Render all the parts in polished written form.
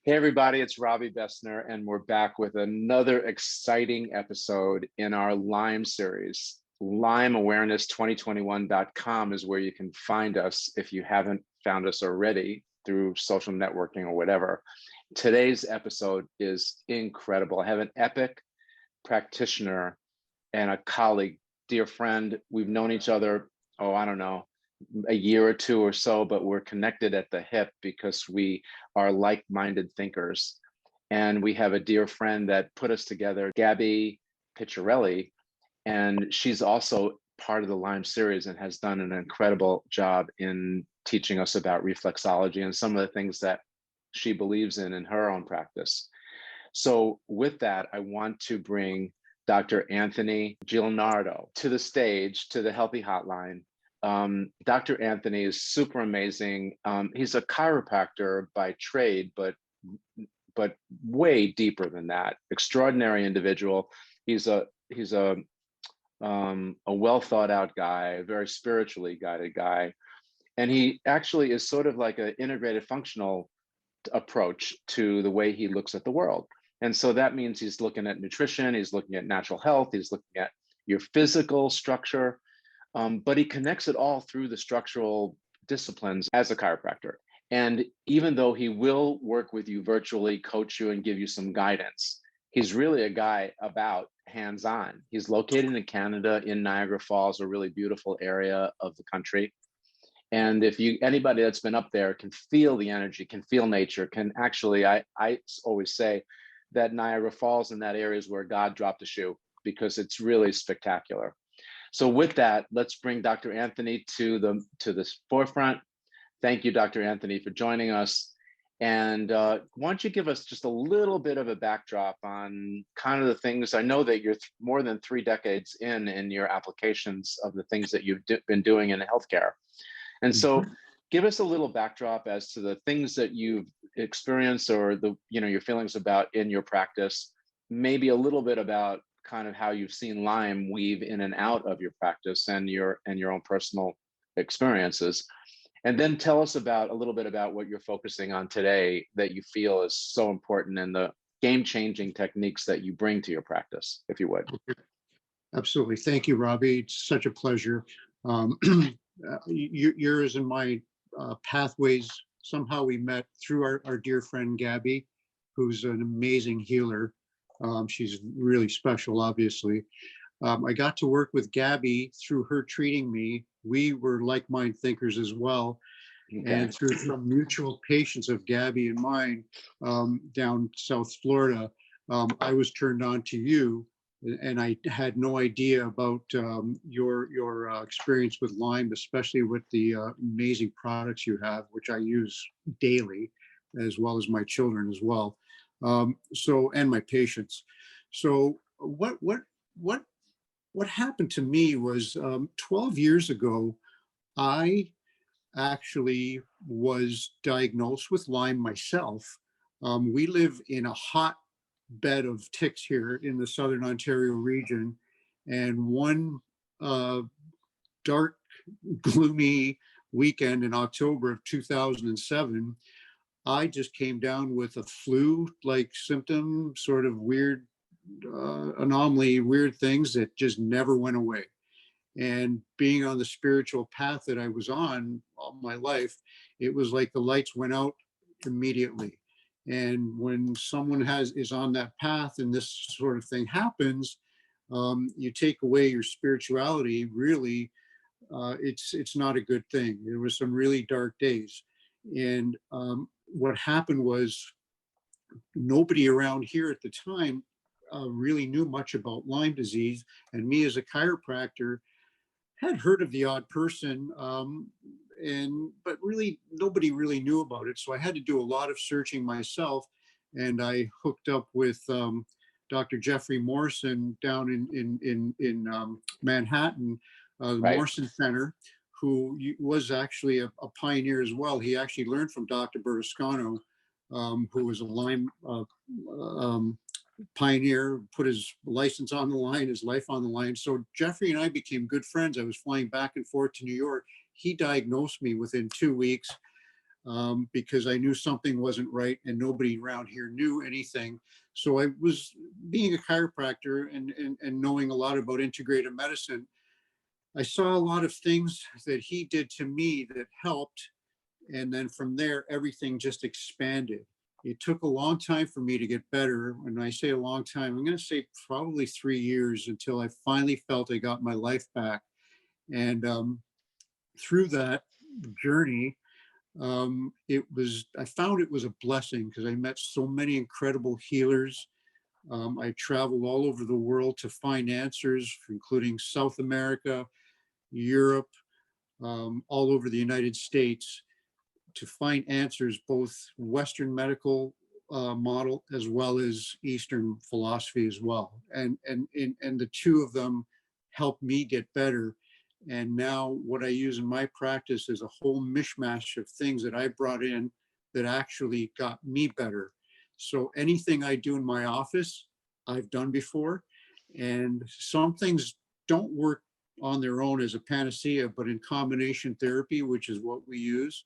Hey, everybody, it's Robbie Bessner, and we're back with another exciting episode in our Lyme series. LymeAwareness2021.com is where you can find us if you haven't found us already through social networking or whatever. Today's episode is incredible. I have an epic practitioner and a colleague, dear friend. We've known each other, I don't know, a year or two or so, but we're connected at the hip because we are like-minded thinkers. And we have a dear friend that put us together, Gabby Picciarelli, and she's also part of the Lyme series and has done an incredible job in teaching us about reflexology and some of the things that she believes in her own practice. So with that, I want to bring Dr. Anthony Giallonardo to the stage, to the Healthy Hotline. Dr. Anthony is super amazing. He's a chiropractor by trade, but way deeper than that. Extraordinary individual. He's a well thought out guy, a very spiritually guided guy, and he actually is sort of like an integrated functional approach to the way he looks at the world. And so that means he's looking at nutrition, he's looking at natural health, he's looking at your physical structure. But he connects it all through the structural disciplines as a chiropractor. And even though he will work with you virtually, coach you, and give you some guidance, he's really a guy about hands-on. He's located in Canada, in Niagara Falls, a really beautiful area of the country. And if anybody that's been up there can feel the energy, can feel nature, can actually, I always say that Niagara Falls in that area is where God dropped a shoe, because it's really spectacular. So with that, let's bring Dr. Anthony to the forefront. Thank you, Dr. Anthony, for joining us. And why don't you give us just a little bit of a backdrop on kind of the things. I know that you're more than 3 decades in your applications of the things that you've been doing in healthcare. And so give us a little backdrop as to the things that you've experienced or your feelings about in your practice, maybe a little bit about kind of how you've seen Lyme weave in and out of your practice and your own personal experiences. And then tell us a little bit about what you're focusing on today that you feel is so important and the game-changing techniques that you bring to your practice, if you would. Absolutely. Thank you, Robbie. It's such a pleasure. Yours and my pathways, somehow we met through our dear friend, Gabby, who's an amazing healer. She's really special, obviously. I got to work with Gabby through her treating me. We were like-minded thinkers as well. Okay. And through some mutual patients of Gabby and mine down South Florida, I was turned on to you. And I had no idea about your experience with Lyme, especially with the amazing products you have, which I use daily, as well as my children as well. And my patients. So what happened to me was 12 years ago, I actually was diagnosed with Lyme myself. We live in a hot bed of ticks here in the Southern Ontario region. And one dark, gloomy weekend in October of 2007, I just came down with a flu-like symptom, sort of weird anomaly, weird things that just never went away. And being on the spiritual path that I was on all my life, it was like the lights went out immediately. And when someone is on that path and this sort of thing happens, you take away your spirituality, really, it's not a good thing. There was some really dark days. And what happened was nobody around here at the time really knew much about Lyme disease. And me as a chiropractor had heard of the odd person, but really nobody really knew about it. So I had to do a lot of searching myself. And I hooked up with Dr. Jeffrey Morrison down in Manhattan, the right. Morrison Center, who was actually a pioneer as well. He actually learned from Dr. Berluscano, who was a Lyme pioneer, put his license on the line, his life on the line. So Jeffrey and I became good friends. I was flying back and forth to New York. He diagnosed me within 2 weeks. because I knew something wasn't right and nobody around here knew anything. So I was, being a chiropractor and knowing a lot about integrative medicine, I saw a lot of things that he did to me that helped. And then from there, everything just expanded. It took a long time for me to get better. When I say a long time, I'm going to say probably 3 years until I finally felt I got my life back. And through that journey, I found it was a blessing because I met so many incredible healers. I traveled all over the world to find answers, including South America, Europe, all over the United States, to find answers, both Western medical model as well as Eastern philosophy as well. And the two of them helped me get better. And now what I use in my practice is a whole mishmash of things that I brought in that actually got me better. So anything I do in my office, I've done before. And some things don't work on their own as a panacea, but in combination therapy, which is what we use,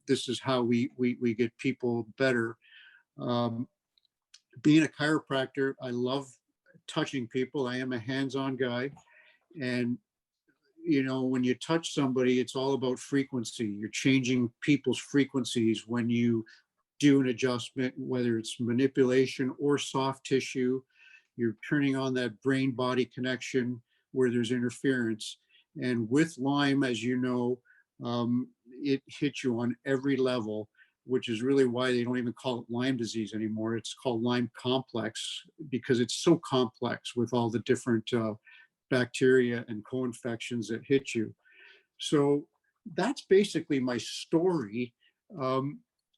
this is how we get people better. Um, Being a chiropractor, I love touching people. I am a hands-on guy. And when you touch somebody, it's all about frequency. You're changing people's frequencies when you do an adjustment, whether it's manipulation or soft tissue. You're turning on that brain body connection where there's interference. And with Lyme, as you know, it hits you on every level, which is really why they don't even call it Lyme disease anymore. It's called Lyme complex because it's so complex with all the different bacteria and co-infections that hit you. So that's basically my story.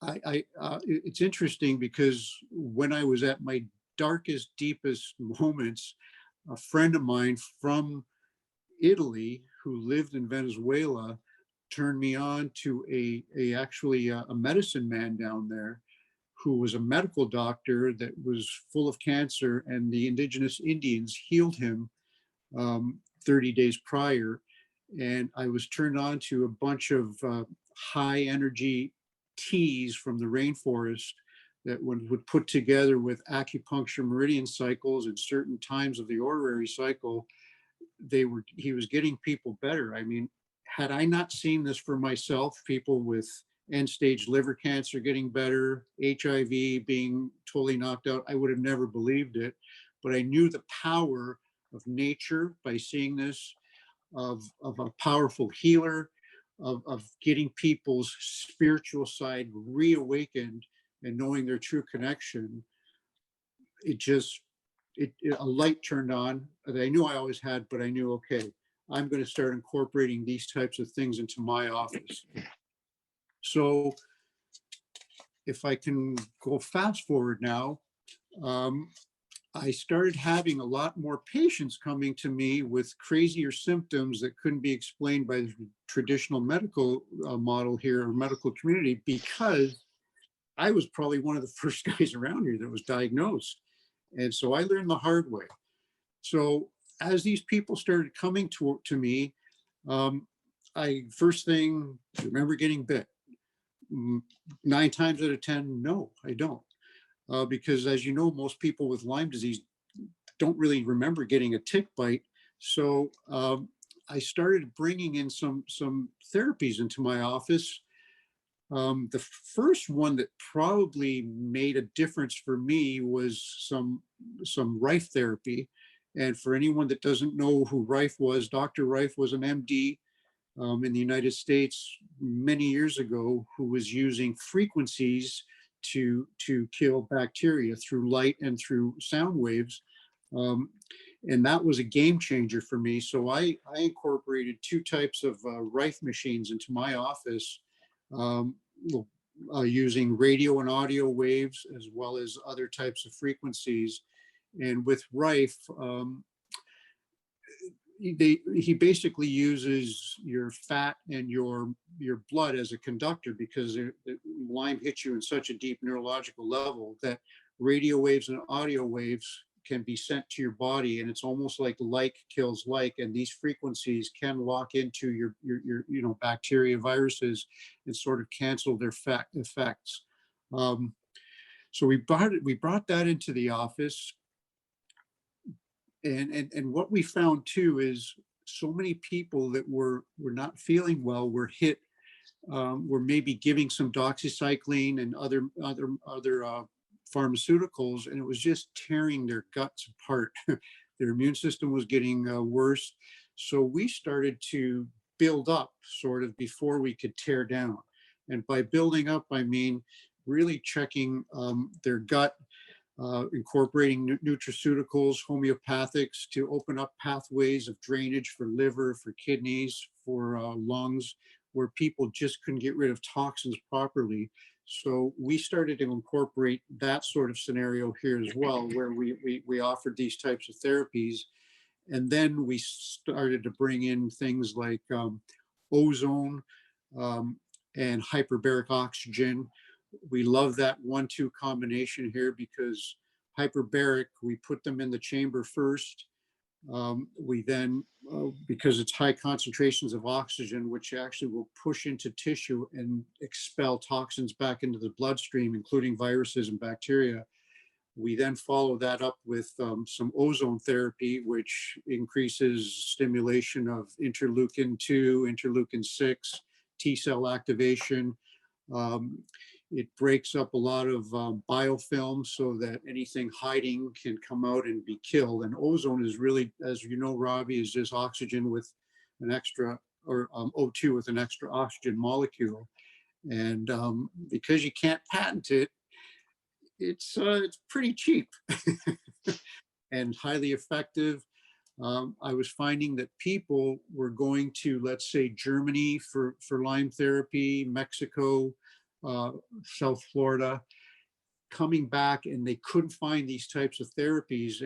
It's interesting because when I was at my darkest, deepest moments, a friend of mine from Italy who lived in Venezuela turned me on to actually a medicine man down there who was a medical doctor that was full of cancer, and the indigenous Indians healed him 30 days prior. And I was turned on to a bunch of high energy teas from the rainforest that would put together with acupuncture meridian cycles at certain times of the horary cycle. He was getting people better. I mean, had I not seen this for myself, people with end stage liver cancer getting better, HIV being totally knocked out, I would have never believed it. But I knew the power of nature by seeing this, of a powerful healer, of getting people's spiritual side reawakened and knowing their true connection. A light turned on that I knew I always had, but I knew, okay, I'm going to start incorporating these types of things into my office. So if I can go fast forward now, I started having a lot more patients coming to me with crazier symptoms that couldn't be explained by the traditional medical model here or medical community, because I was probably one of the first guys around here that was diagnosed. And so I learned the hard way. So as these people started coming to me, first thing, remember getting bit? 9 times out of 10, no, I don't. Because as you know, most people with Lyme disease don't really remember getting a tick bite. So I started bringing in some therapies into my office. The first one that probably made a difference for me was some Rife therapy. And for anyone that doesn't know who Rife was, Dr. Rife was an MD in the United States many years ago who was using frequencies to kill bacteria through light and through sound waves. And that was a game changer for me. So I incorporated 2 types of Rife machines into my office, using radio and audio waves as well as other types of frequencies. And with Rife, he basically uses your fat and your blood as a conductor, because Lyme hits you in such a deep neurological level that radio waves and audio waves can be sent to your body, and it's almost like kills like, and these frequencies can lock into your bacteria, viruses, and sort of cancel their effects. Um, so we brought that into the office, and what we found too is so many people that were not feeling well were hit, were maybe giving some doxycycline and other pharmaceuticals, and it was just tearing their guts apart. Their immune system was getting worse. So we started to build up sort of before we could tear down. And by building up, I mean really checking their gut, incorporating nutraceuticals, homeopathics to open up pathways of drainage for liver, for kidneys, for lungs, where people just couldn't get rid of toxins properly. So we started to incorporate that sort of scenario here as well, where we offered these types of therapies. And then we started to bring in things like ozone um, and hyperbaric oxygen. We love that 1-2 combination here because hyperbaric, we put them in the chamber first. We then, because it's high concentrations of oxygen, which actually will push into tissue and expel toxins back into the bloodstream, including viruses and bacteria. We then follow that up with some ozone therapy, which increases stimulation of interleukin 2, interleukin 6, T cell activation. Um, it breaks up a lot of biofilm so that anything hiding can come out and be killed. And ozone is really, as you know, Robbie, is just oxygen with an extra, or O2 with an extra oxygen molecule. And because you can't patent it, it's pretty cheap and highly effective. I was finding that people were going to, let's say, Germany for Lyme therapy, Mexico, South Florida, coming back, and they couldn't find these types of therapies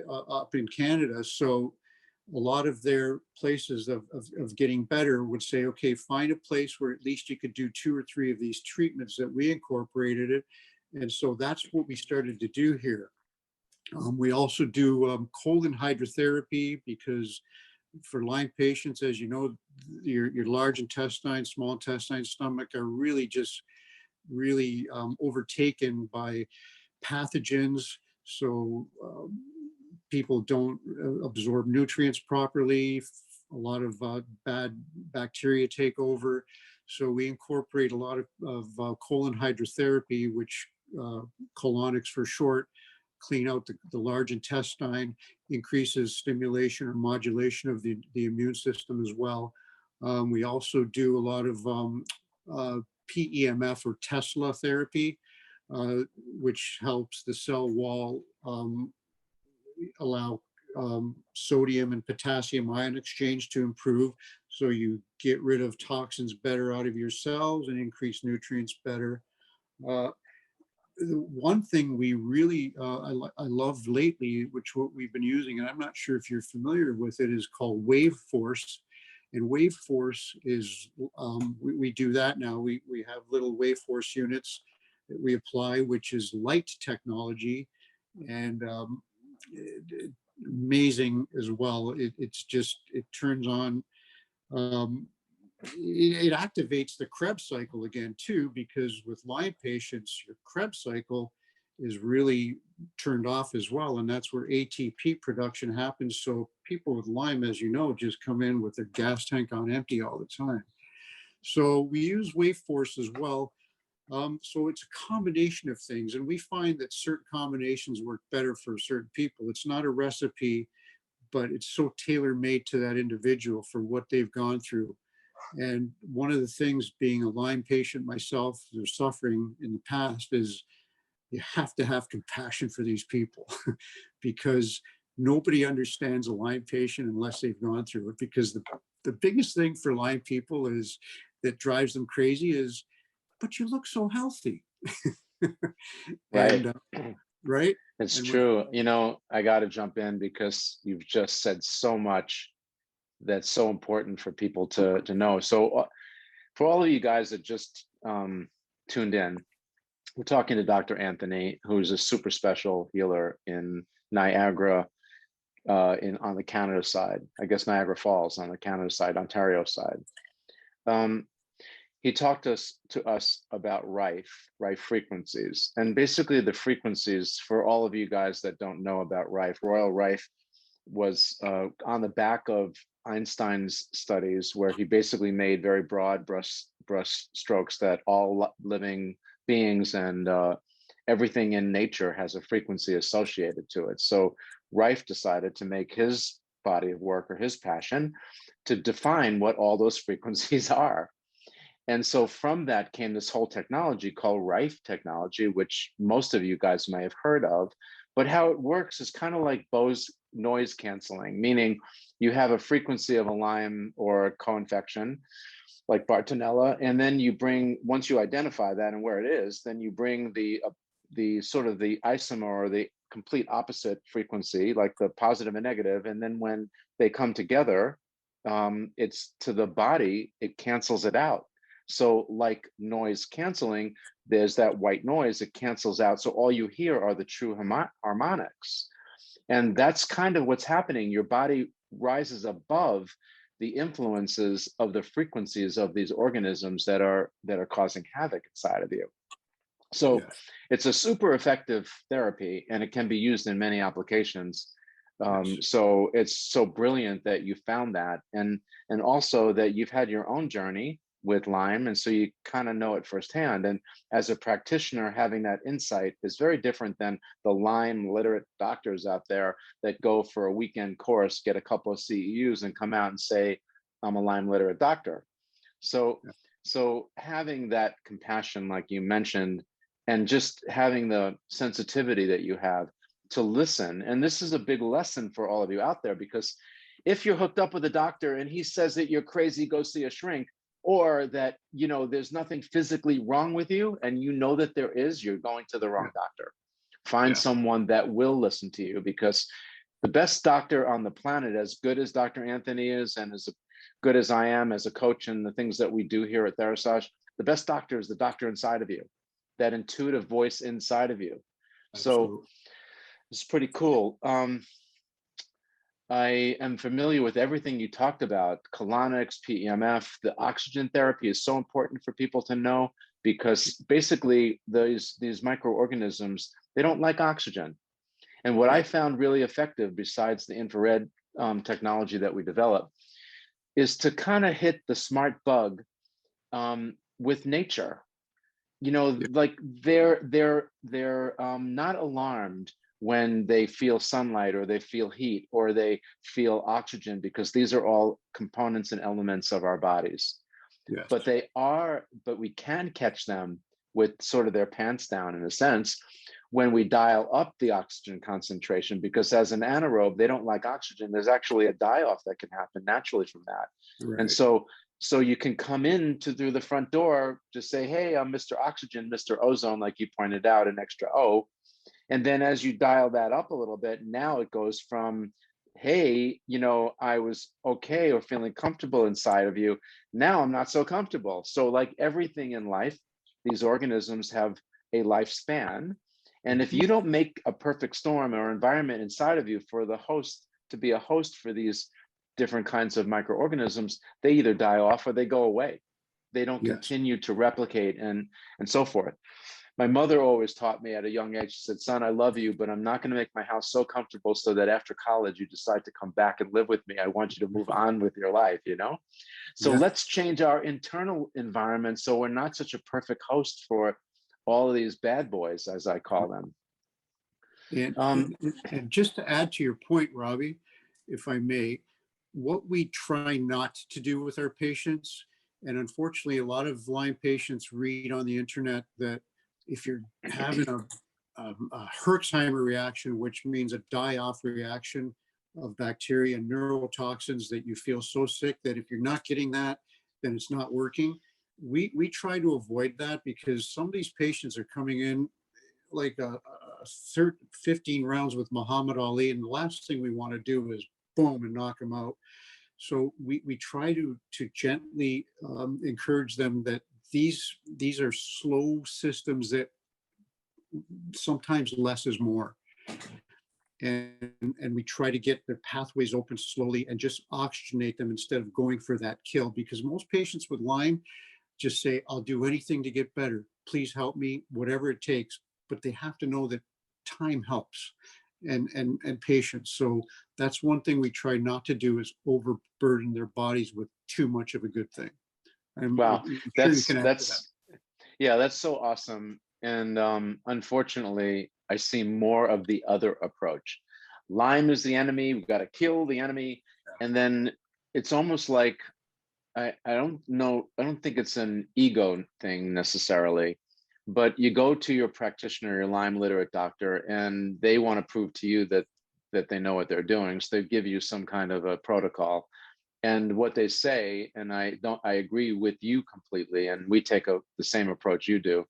up in Canada. So a lot of their places of getting better would say, okay, find a place where at least you could do 2 or 3 of these treatments that we incorporated it. And so that's what we started to do here. We also do colon hydrotherapy because for Lyme patients, as you know, your large intestine, small intestine, stomach are really overtaken by pathogens. So people don't absorb nutrients properly. A lot of bad bacteria take over. So we incorporate a lot of colon hydrotherapy, which colonics for short, clean out the large intestine, increases stimulation or modulation of the immune system as well. We also do a lot of PEMF or Tesla therapy, which helps the cell wall allow sodium and potassium ion exchange to improve. So you get rid of toxins better out of your cells and increase nutrients better. One thing we really, I love lately, which what we've been using, and I'm not sure if you're familiar with it, is called Wave Force. And Wave Force is, we do that now. We have little Wave Force units that we apply, which is light technology, and amazing as well. It turns on, it activates the Krebs cycle again too, because with Lyme patients, your Krebs cycle is really turned off as well, and that's where ATP production happens. So people with Lyme, as you know, just come in with their gas tank on empty all the time. So we use Wave Force as well. So it's a combination of things, and we find that certain combinations work better for certain people. It's not a recipe, but it's so tailor-made to that individual for what they've gone through. And one of the things, being a Lyme patient myself, who's suffering in the past, is you have to have compassion for these people because nobody understands a Lyme patient unless they've gone through it. Because the biggest thing for Lyme people is that drives them crazy is, but you look so healthy. Right. And right. It's And true. You know, I got to jump in because you've just said so much that's so important for people to know. So for all of you guys that just tuned in, we're talking to Dr. Anthony, who's a super special healer in Niagara on the Canada side. I guess Niagara Falls on the Canada side, Ontario side. He talked to us about rife frequencies, and basically the frequencies, for all of you guys that don't know about rife, royal rife was on the back of Einstein's studies, where he basically made very broad brush strokes that all living beings and everything in nature has a frequency associated to it. So Rife decided to make his body of work, or his passion, to define what all those frequencies are. And so from that came this whole technology called Rife technology, which most of you guys may have heard of. But how it works is kind of like Bose noise canceling, meaning you have a frequency of a Lyme or a co-infection like Bartonella, and then you bring, once you identify that and where it is, then you bring the sort of the isomer, or the complete opposite frequency, like the positive and negative, and then when they come together, it's to the body, it cancels it out. So like noise canceling, there's that white noise, it cancels out. So all you hear are the true harmonics. And that's kind of what's happening. Your body rises above the influences of the frequencies of these organisms that are causing havoc inside of you. So Yes. it's a super effective therapy, and it can be used in many applications. Yes. So it's so brilliant that you found that, and also that you've had your own journey with Lyme, and so you kind of know it firsthand. And as a practitioner, having that insight is very different than the Lyme literate doctors out there that go for a weekend course, get a couple of CEUs, and come out and say, "I'm a Lyme literate doctor." So, Yeah. so having that compassion, like you mentioned, and just having the sensitivity that you have to listen. And this is a big lesson for all of you out there, because if you're hooked up with a doctor and he says that you're crazy, go see a shrink, or that, there's nothing physically wrong with you, and you know that there is, you're going to the wrong doctor. Find Yes. someone that will listen to you, because the best doctor on the planet, as good as Dr. Anthony is, and as good as I am as a coach and the things that we do here at Therasage, the best doctor is the doctor inside of you, that intuitive voice inside of you. So Absolutely. it's pretty cool. I am familiar with everything you talked about, colonics, PEMF. The oxygen therapy is so important for people to know, because basically these microorganisms, they don't like oxygen. And what I Yeah. found really effective, besides the infrared technology that we developed, is to kind of hit the smart bug with nature. Yeah. Like they're not alarmed when they feel sunlight, or they feel heat, or they feel oxygen, because these are all components and elements of our bodies. Yes. But we can catch them with sort of their pants down, in a sense, when we dial up the oxygen concentration, because as an anaerobe, they don't like oxygen. There's actually a die-off that can happen naturally from that. And Right. so you can come in through the front door, just say, "Hey, I'm Mr. Oxygen, Mr. Ozone," like you pointed out, an extra O. And then as you dial that up a little bit, now it goes from, "Hey, I was okay or feeling comfortable inside of you. Now I'm not so comfortable." So like everything in life, these organisms have a lifespan. And if Mhm. you don't make a perfect storm or environment inside of you for the host to be a host for these different kinds of microorganisms, they either die off or they go away. They don't Yes. continue to replicate and so forth. My mother always taught me at a young age, she said, "Son, I love you, but I'm not going to make my house so comfortable so that after college you decide to come back and live with me. I want you to move on with your life. So Yeah. let's change our internal environment so we're not such a perfect host for all of these bad boys, as I call them." And, Um, and just to add to your point, Robbie, if I may, what we try not to do with our patients, and unfortunately, a lot of Lyme patients read on the internet that if you're having a Herxheimer reaction, which means a die-off reaction of bacteria and neurotoxins, that you feel so sick that if you're not getting that, then it's not working. We try to avoid that, because some of these patients are coming in like a 15 rounds with Muhammad Ali, and the last thing we want to do is boom and knock them out. So we try to gently encourage them that these are slow systems, that sometimes less is more. and we try to get their pathways open slowly and just oxygenate them instead of going for that kill, because most patients with Lyme just say, I'll do anything to get better. Please help me, whatever it takes. But they have to know that time helps, and patience. So that's one thing we try not to do, is overburden their bodies with too much of a good thing. I'm Wow, sure you can add to that. that's yeah, that's so awesome. And unfortunately, I see more of the other approach. Lyme is the enemy. We've got to kill the enemy, and then it's almost like I don't know. I don't think it's an ego thing necessarily, but you go to your practitioner, your Lyme literate doctor, and they want to prove to you that they know what they're doing. So they give you some kind of a protocol, and what they say, and I agree with you completely, and we take the same approach you do,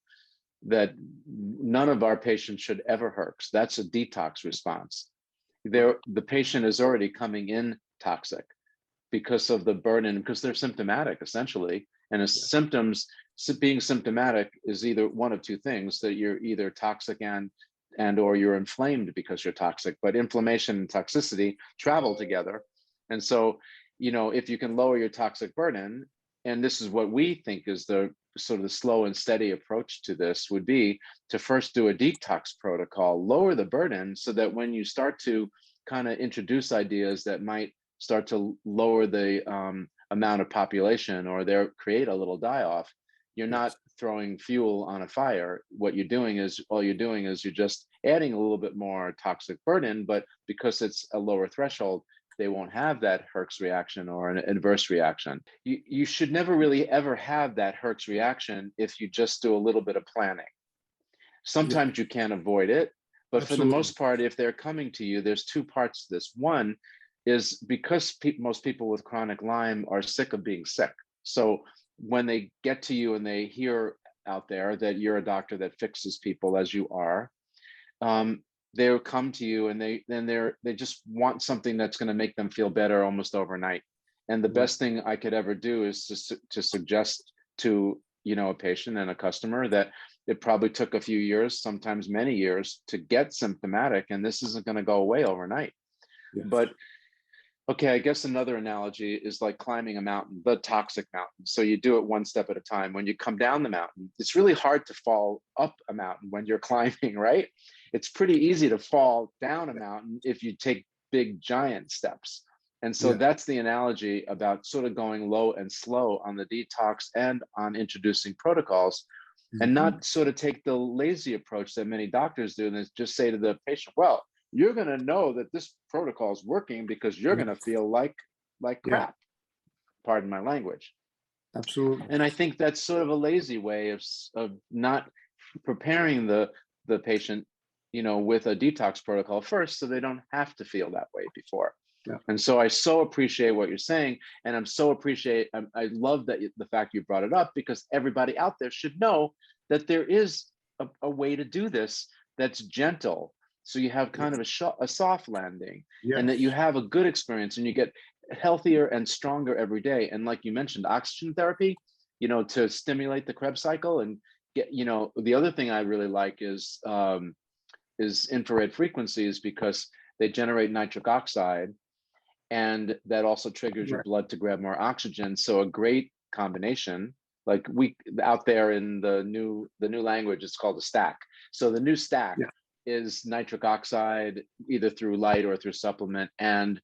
that none of our patients should ever herx. That's a detox response. Right. The patient is already coming in toxic because of the burden, because they're symptomatic essentially. And as Yeah. symptoms, being symptomatic is either one of two things: that you're either toxic and or you're inflamed because you're toxic. But inflammation and toxicity travel together. And so, if you can lower your toxic burden, and this is what we think is the sort of the slow and steady approach to this, would be to first do a detox protocol, lower the burden, so that when you start to kind of introduce ideas that might start to lower the amount of population, or create a little die-off, you're not Yes. throwing fuel on a fire. What you're doing is, you're just adding a little bit more toxic burden, but because it's a lower threshold, they won't have that Herx reaction or an adverse reaction. You should never really ever have that Herx reaction if you just do a little bit of planning. Yeah. Sometimes you can't avoid it, but for the Absolutely. most part, if they're coming to you, there's two parts to this. One is because most people with chronic Lyme are sick of being sick. So when they get to you and they hear out there that you're a doctor that fixes people, as you are, they'll come to you, and they just want something that's going to make them feel better almost overnight. And the Right. best thing I could ever do is to suggest to a patient and a customer that it probably took a few years, sometimes many years, to get symptomatic, and this isn't going to go away overnight. Yes. But okay, I guess another analogy is like climbing a mountain, the toxic mountain. So you do it one step at a time. When you come down the mountain, it's really hard to fall up a mountain when you're climbing, right? It's pretty easy to fall down a mountain if you take big, giant steps. And so Yeah. that's the analogy about sort of going low and slow on the detox and on introducing protocols, and Mhm. not sort of take the lazy approach that many doctors do and just say to the patient, well, you're going to know that this protocol is working because you're going to Yes. feel like Yeah. crap, pardon my language. Absolutely. And I think that's sort of a lazy way of not preparing the patient, with a detox protocol first, so they don't have to feel that way before. Yeah. And so I so appreciate what you're saying, and I love that the fact you brought it up, because everybody out there should know that there is a way to do this that's gentle, so you have kind of a soft landing, and that you Yes. have a good experience, and you get healthier and stronger every day. And like you mentioned, oxygen therapy, to stimulate the Krebs cycle and get, the other thing I really like is infrared frequencies, because they generate nitric oxide, and that also triggers your Right. blood to grab more oxygen. So a great combination, like we out there in the new language, it's called a stack. So the new stack Yeah. is nitric oxide, either through light or through supplement, and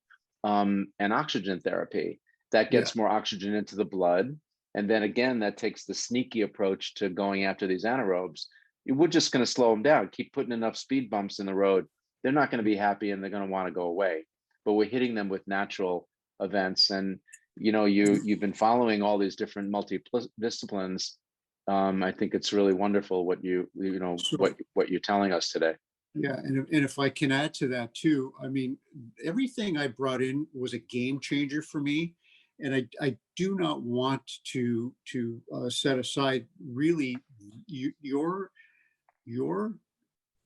oxygen therapy that Yeah. gets more oxygen into the blood. And then again, that takes the sneaky approach to going after these anaerobes. We're just going to slow them down, keep putting enough speed bumps in the road. They're not going to be happy, and they're going to want to go away. But we're hitting them with natural events. And you've been following all these different multidisciplines. I think it's really wonderful what So what you're telling us today. yeah, and if I can add to that too, I mean, everything I brought in was a game changer for me, and I do not want to set aside really your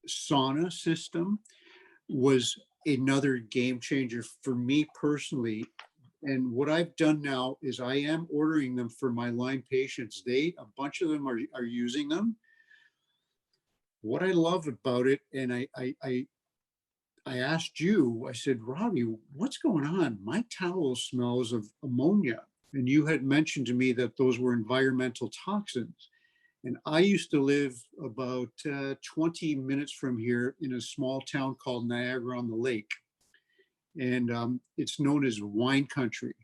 sauna system was another game changer for me personally. And what I've done now is I am ordering them for my Lyme patients. A bunch of them are using them. What I love about it, and I I asked you, I said, Robbie, what's going on? My towel smells of ammonia. And you had mentioned to me that those were environmental toxins. And I used to live about 20 minutes from here in a small town called Niagara on the Lake. And it's known as wine country.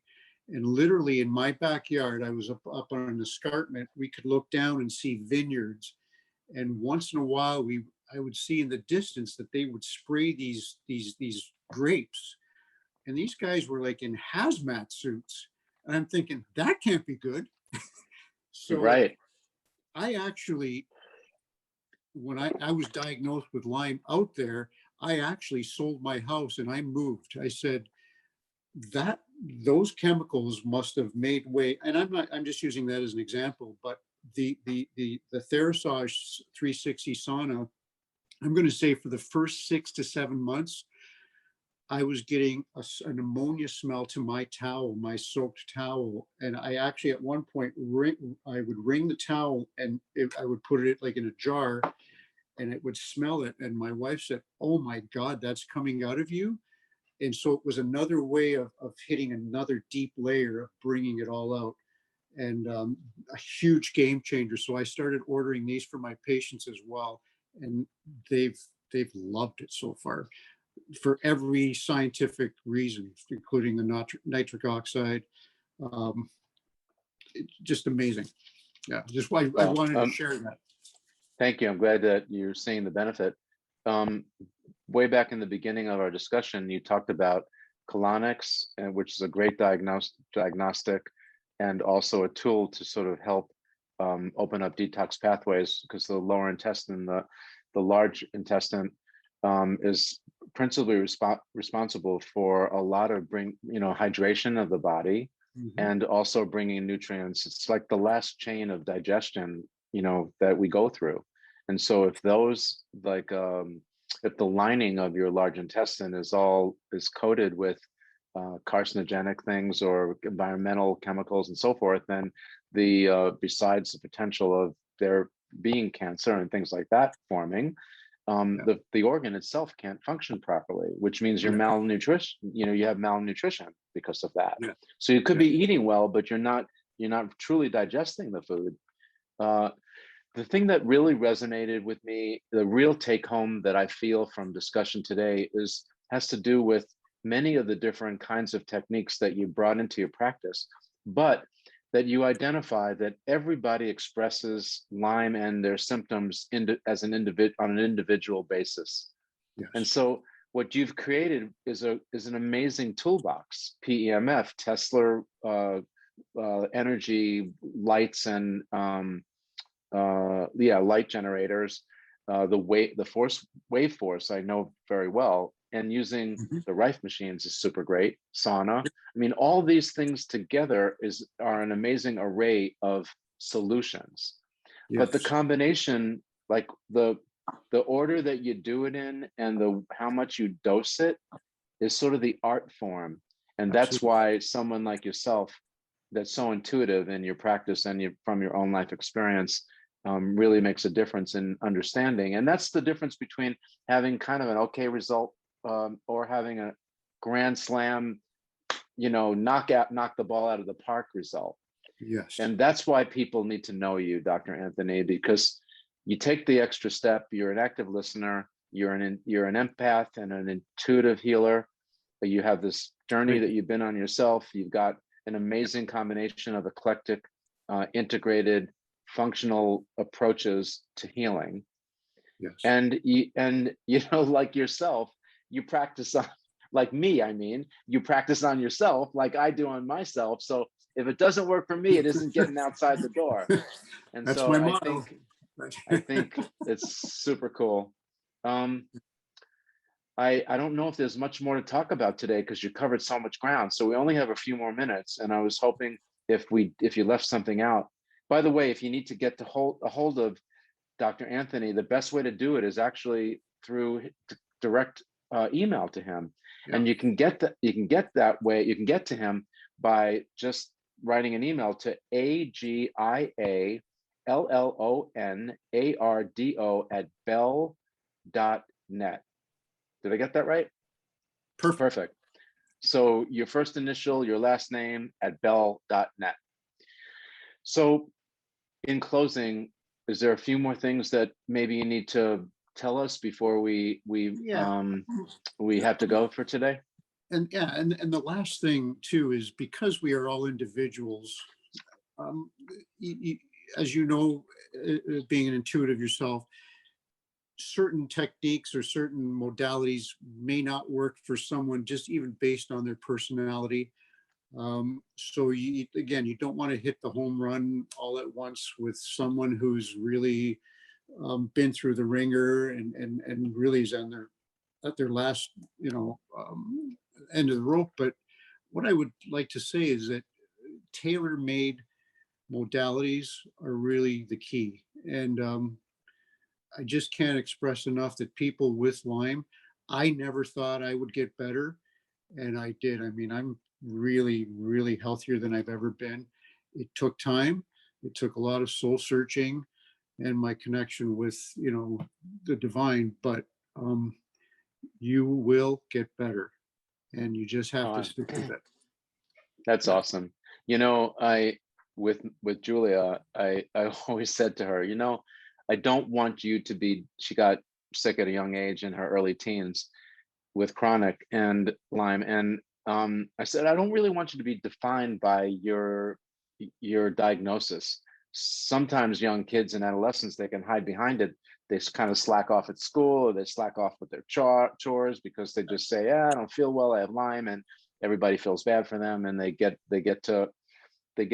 And literally in my backyard, I was up on an escarpment. We could look down and see vineyards. And once in a while, I would see in the distance that they would spray these grapes. And these guys were like in hazmat suits. And I'm thinking, that can't be good. So Right. I actually, when I was diagnosed with Lyme out there, I actually sold my house and I moved. I said that those chemicals must have made way, and I'm just using that as an example, but the Therasage 360 sauna, I'm going to say for the first 6 to 7 months, I was getting an ammonia smell to my towel, my soaked towel. And I actually, at one point, I would wring the towel and I would put it like in a jar and it would smell it. And my wife said, "Oh my God, that's coming out of you." And so it was another way of hitting another deep layer of bringing it all out. And a huge game changer. So I started ordering these for my patients as well. And they've loved it so far, for every scientific reason, including the nitric oxide. Um, just amazing. Yeah, just why I Well, wanted to share that. thank you. I'm glad that you're seeing the benefit. Um, Way back in the beginning of our discussion, you talked about colonics, which is a great diagnostic and also a tool to sort of help open up detox pathways, because the lower intestine, the large intestine, is principally responsible for a lot of hydration of the body, Mhm. and also bringing nutrients. It's like the last chain of digestion, that we go through. And so if those if the lining of your large intestine is coated with carcinogenic things or environmental chemicals and so forth, then besides the potential of there being cancer and things like that forming, Yeah. the organ itself can't function properly, which means you're Yeah. malnutrition. You have malnutrition because of that. Yeah. So you could Yeah. be eating well, but you're not truly digesting the food. Uh, the thing that really resonated with me, the real take home that I feel from discussion today, has to do with many of the different kinds of techniques that you brought into your practice, but that you identify that everybody expresses Lyme and their symptoms as an individual on an individual basis. And Yes. so what you've created is an amazing toolbox: PEMF, Tesla energy lights, and light generators, the force wave force I know very well, and using Mhm. the Rife machines is super great. Sauna. I mean, all these things together are an amazing array of solutions. But the Yes. combination, like the order that you do it in and the how much you dose it, is sort of the art form. And that's Absolutely. why someone like yourself, that's so intuitive in your practice and from your own life experience, really makes a difference in understanding. And that's the difference between having kind of an okay result, or having a grand slam, knock the ball out of the park result. Yes. And that's why people need to know you, Dr. Anthony, because you take the extra step. You're an active listener. You're an empath and an intuitive healer. You have this journey Thank that you. you've been on yourself. You've got an amazing combination of eclectic, integrated, functional approaches to healing. Yes. And like yourself, you practice on, like me, I mean, you practice on yourself like I do on myself. So if it doesn't work for me, it isn't getting outside the door. And That's so my I motto. think I think it's super cool. Um, I don't know if there's much more to talk about today, because you covered so much ground. So we only have a few more minutes, and I was hoping if you left something out. By the way, if you need to get a hold of Dr. Anthony, the best way to do it is actually through direct email to him, Yeah. and you can get that way. You can get to him by just writing an email to AGIALLONARDO@bell.net. Did I get that right? Perfect. Perfect. So your first initial, your last name at bell.net. So in closing, is there a few more things that maybe you need to tell us before Yeah. we have to go for today? And yeah, and the last thing too is because we are all individuals. Um, y- y- as you know, being an intuitive yourself, certain techniques or certain modalities may not work for someone just even based on their personality. So you, again, you don't want to hit the home run all at once with someone who's really been through the ringer and really is on their at their last, end of the rope. But what I would like to say is that tailor-made modalities are really the key. And I just can't express enough that people with Lyme, I never thought I would get better, and I did. I mean, I'm really, really healthier than I've ever been. It took time. It took a lot of soul searching and my connection with, the divine, but you will get better, and you just have to Uh, stick with it. that's Yeah. awesome. You know, I with Julia, I always said to her, I don't want you to be. She got sick at a young age in her early teens with chronic and Lyme, and I said I don't really want you to be defined by your diagnosis. Sometimes young kids and adolescents, they can hide behind it. They kind of slack off at school, or they slack off with their chores because they just say, "Yeah, I don't feel well. I have Lyme," and everybody feels bad for them, and they get the they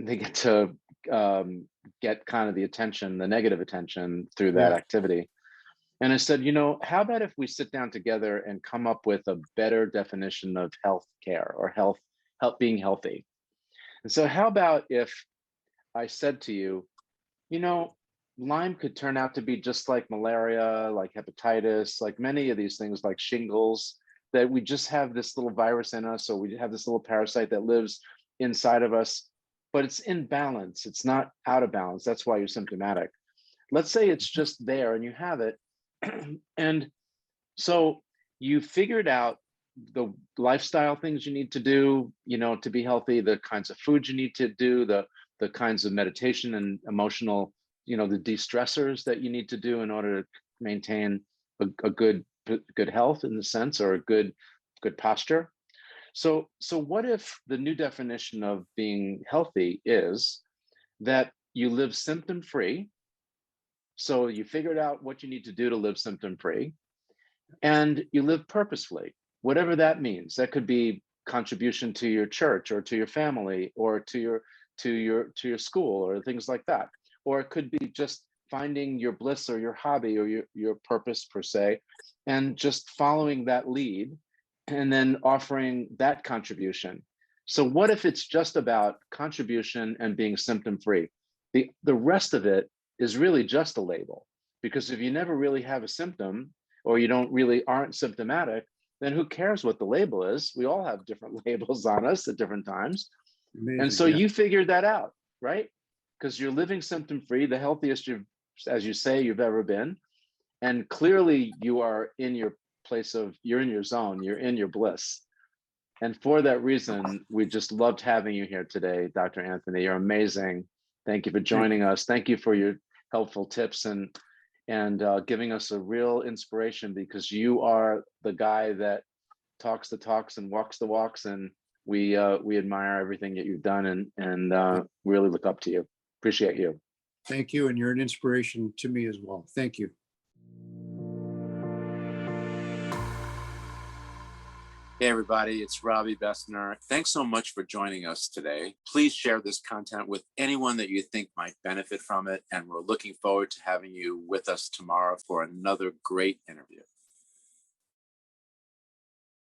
get to get kind of the attention, the negative attention through that Yeah. activity. And I said, how about if we sit down together and come up with a better definition of health care or help being healthy? And so how about if I said to you, you know, Lyme could turn out to be just like malaria, like hepatitis, like many of these things, like shingles, that we just have this little virus in us, or we have this little parasite that lives inside of us, but it's in balance. It's not out of balance. That's why you're symptomatic. Let's say it's just there and you have it. And so you figured out the lifestyle things you need to do, to be healthy, the kinds of food you need to do, the kinds of meditation and emotional, the de-stressors that you need to do in order to maintain a good health in the sense, or a good posture. So what if the new definition of being healthy is that you live symptom free? So you figured out what you need to do to live symptom free, and you live purposefully, whatever that means. That could be contribution to your church or to your family or to your school or things like that. Or it could be just finding your bliss or your hobby or your purpose per se, and just following that lead and then offering that contribution. So what if it's just about contribution and being symptom free? The rest of it is really just a label, because if you never really have a symptom, or you don't really aren't symptomatic, then who cares what the label is? We all have different labels on us at different times. And Amazing. so Yeah. you figured that out, right? Because you're living symptom free, the healthiest you've, as you say, you've ever been. And clearly you are in your you're in your zone, you're in your bliss. And for that reason, we just loved having you here today, Dr. Anthony. You're amazing. Thank you for Thank joining us. Thank you for your helpful tips and giving us a real inspiration, because you are the guy that talks the talks and walks the walks, and we admire everything that you've done, and really look up to you. Appreciate you. Thank you. And you're an inspiration to me as well. Thank you. Hey, everybody, it's Robbie Bessner. Thanks so much for joining us today. Please share this content with anyone that you think might benefit from it. And we're looking forward to having you with us tomorrow for another great interview.